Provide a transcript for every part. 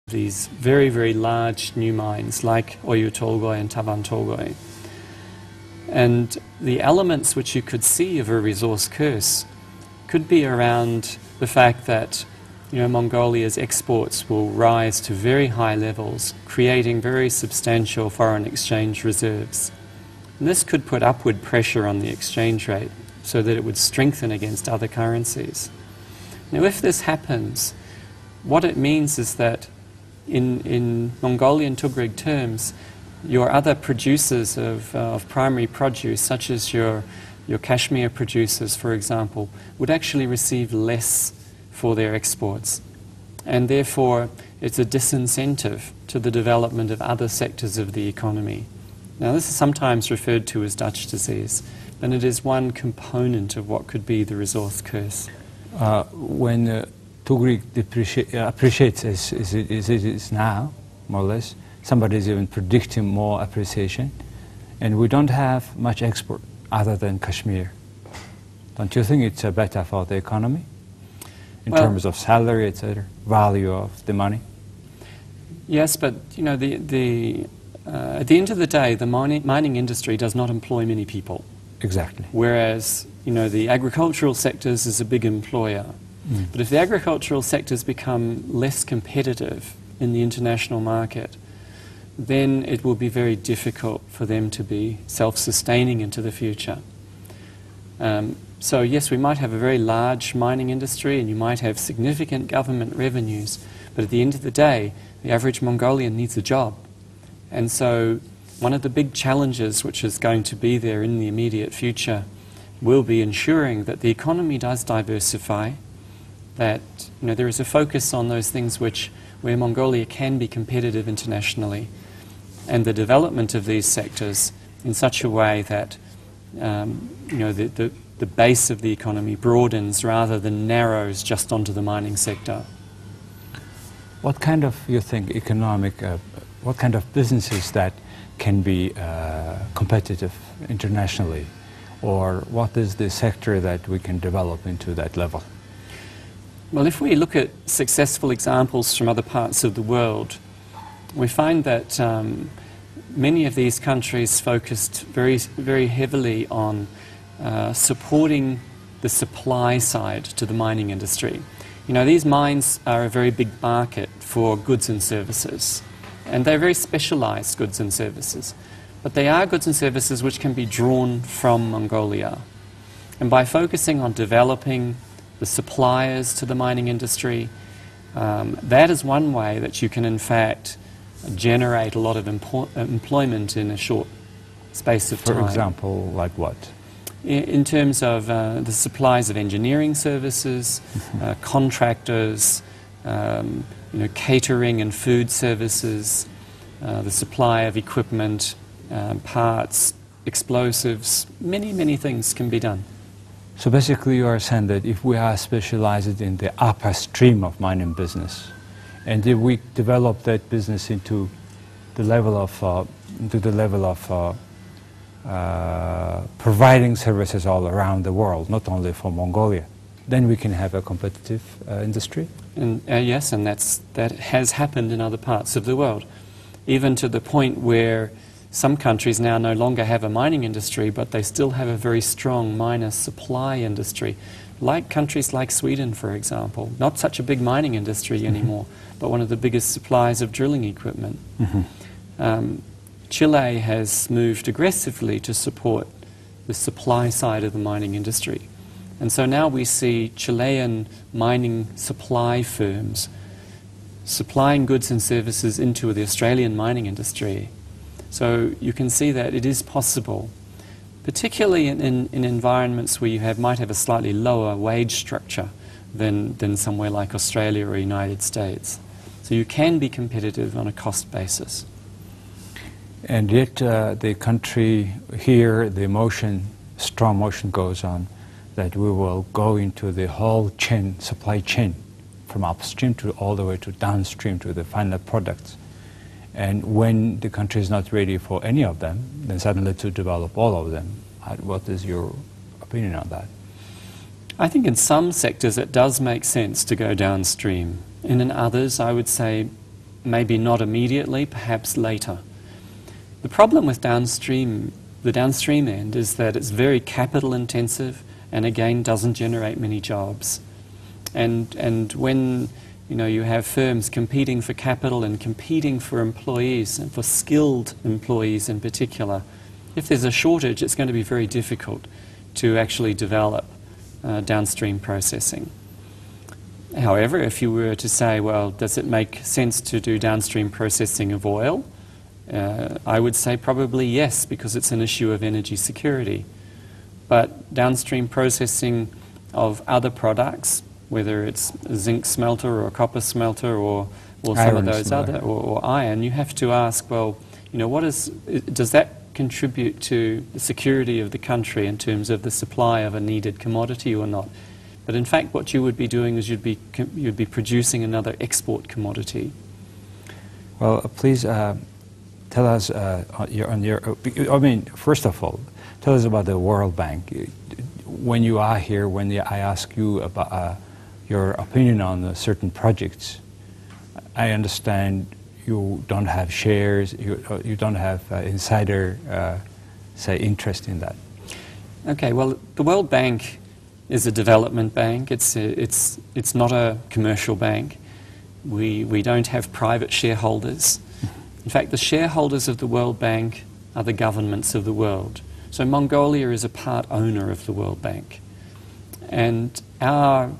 these very, very large new mines like Oyu Tolgoi and Tavan Tolgoi. And the elements which you could see of a resource curse could be around the fact that Mongolia's exports will rise to very high levels, creating very substantial foreign exchange reserves. And this could put upward pressure on the exchange rate so that it would strengthen against other currencies. Now, if this happens, what it means is that in Mongolian Tuareg terms, your other producers of primary produce, such as your Kashmir producers, for example, would actually receive less for their exports. And therefore, it's a disincentive to the development of other sectors of the economy. Now, this is sometimes referred to as Dutch disease, and it is one component of what could be the resource curse. When Tuareg appreciates as it is now, more or less, somebody is even predicting more appreciation, and we don't have much export other than Kashmir. Don't you think it's better for the economy in terms of salary, etc., value of the money? Yes, but at the end of the day, the mining industry does not employ many people. Exactly. Whereas the agricultural sectors is a big employer. But if the agricultural sectors become less competitive in the international market, then it will be very difficult for them to be self-sustaining into the future. So yes, we might have a very large mining industry and you might have significant government revenues, but at the end of the day, the average Mongolian needs a job. And so one of the big challenges which is going to be there in the immediate future will be ensuring that the economy does diversify, that there is a focus on those things where Mongolia can be competitive internationally, and the development of these sectors in such a way that the base of the economy broadens rather than narrows just onto the mining sector. What kind of, you think, what kind of businesses that can be competitive internationally, or what is the sector that we can develop into that level? Well, if we look at successful examples from other parts of the world, we find that many of these countries focused very, very heavily on supporting the supply side to the mining industry. These mines are a very big market for goods and services, and they're very specialized goods and services. But they are goods and services which can be drawn from Mongolia. And by focusing on developing the suppliers to the mining industry, that is one way that you can in fact generate a lot of employment in a short space of time. For example, like what? In terms of the supplies of engineering services, contractors, catering and food services, the supply of equipment, parts, explosives, many things can be done. So basically you are saying that if we are specialized in the upper stream of mining business, and if we develop that business into the level of providing services all around the world, not only for Mongolia, then we can have a competitive industry? And, yes, and that has happened in other parts of the world, even to the point where some countries now no longer have a mining industry, but they still have a very strong miner supply industry, like countries like Sweden, for example. Not such a big mining industry anymore, but one of the biggest suppliers of drilling equipment. Chile has moved aggressively to support the supply side of the mining industry. And so now we see Chilean mining supply firms supplying goods and services into the Australian mining industry. So you can see that it is possible, particularly in environments where you might have a slightly lower wage structure than somewhere like Australia or United States. So you can be competitive on a cost basis. And yet the country here, the strong motion goes on that we will go into the whole chain, supply chain, from upstream to all the way to downstream to the final products. And when the country is not ready for any of them, then suddenly to develop all of them. What is your opinion on that? I think in some sectors it does make sense to go downstream. And in others, I would say maybe not immediately, perhaps later. The problem with the downstream end is that it's very capital intensive and again doesn't generate many jobs. And when you have firms competing for capital and competing for employees and for skilled employees in particular, if there's a shortage, it's going to be very difficult to actually develop downstream processing. However, if you were to say, well, does it make sense to do downstream processing of oil? I would say probably yes, because it's an issue of energy security. But downstream processing of other products, whether it's a zinc smelter or a copper smelter or some of those other, or iron, you have to ask, well, does that contribute to the security of the country in terms of the supply of a needed commodity or not? But in fact, what you would be doing is you'd be producing another export commodity. Well, please tell us first of all, tell us about the World Bank. When you are here, when I ask you about your opinion on certain projects, I understand you don't have shares, you don't have insider, interest in that. Okay, well, the World Bank is a development bank. It's not a commercial bank. We don't have private shareholders. In fact, the shareholders of the World Bank are the governments of the world. So Mongolia is a part owner of the World Bank. And our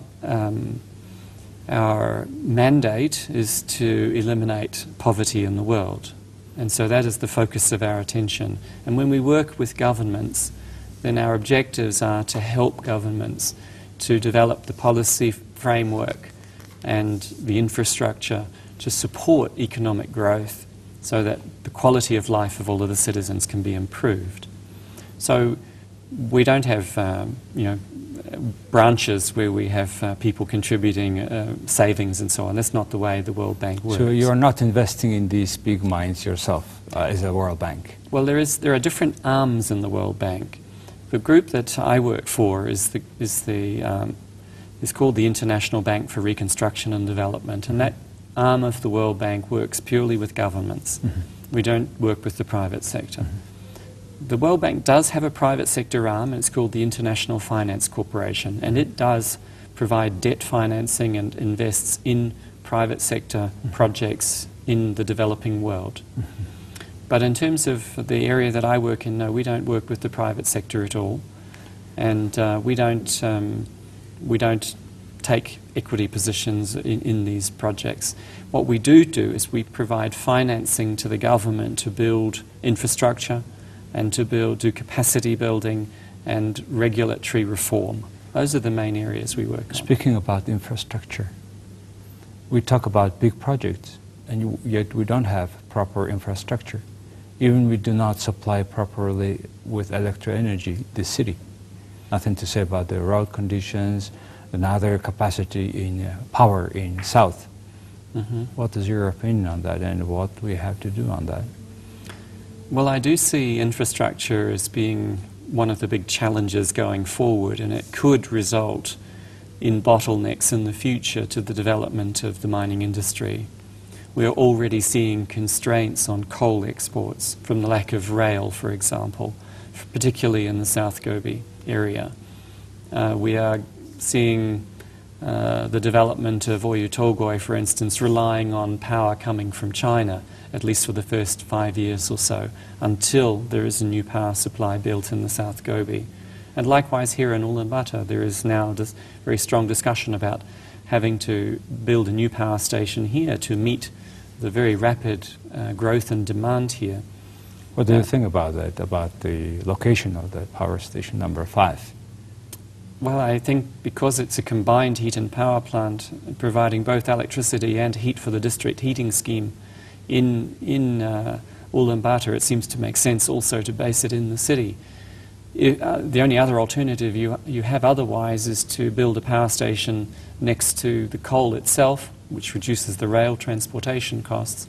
mandate is to eliminate poverty in the world. And so that is the focus of our attention. And when we work with governments, then our objectives are to help governments to develop the policy framework and the infrastructure to support economic growth so that the quality of life of all of the citizens can be improved. So we don't have branches where we have people contributing savings and so on. That's not the way the World Bank works. So you're not investing in these big mines yourself as a World Bank? Well, there are different arms in the World Bank. The group that I work for is called the International Bank for Reconstruction and Development, and that arm of the World Bank works purely with governments. Mm-hmm. We don't work with the private sector. Mm-hmm. The World Bank does have a private sector arm, and it's called the International Finance Corporation, and it does provide debt financing and invests in private sector projects in the developing world. Mm-hmm. But in terms of the area that I work in, no, we don't work with the private sector at all, and we don't take equity positions in these projects. What we do is we provide financing to the government to build infrastructure and to do capacity building and regulatory reform. Those are the main areas we work on. Speaking about infrastructure, we talk about big projects, and yet we don't have proper infrastructure. Even we do not supply properly with electric energy the city. Nothing to say about the road conditions, another capacity in power in south. Mm-hmm. What is your opinion on that, and what we have to do on that? Well, I do see infrastructure as being one of the big challenges going forward, and it could result in bottlenecks in the future to the development of the mining industry. We are already seeing constraints on coal exports from the lack of rail, for example, particularly in the South Gobi area. We are seeing the development of Oyu Tolgoi, for instance, relying on power coming from China, at least for the first 5 years or so, until there is a new power supply built in the South Gobi. And likewise here in Ulaanbaatar, there is now very strong discussion about having to build a new power station here to meet the very rapid growth and demand here. What do you think about that, about the location of the power station number 5? Well, I think because it's a combined heat and power plant, providing both electricity and heat for the district heating scheme in Ulaanbaatar, it seems to make sense also to base it in the city. The only other alternative you have otherwise is to build a power station next to the coal itself, which reduces the rail transportation costs.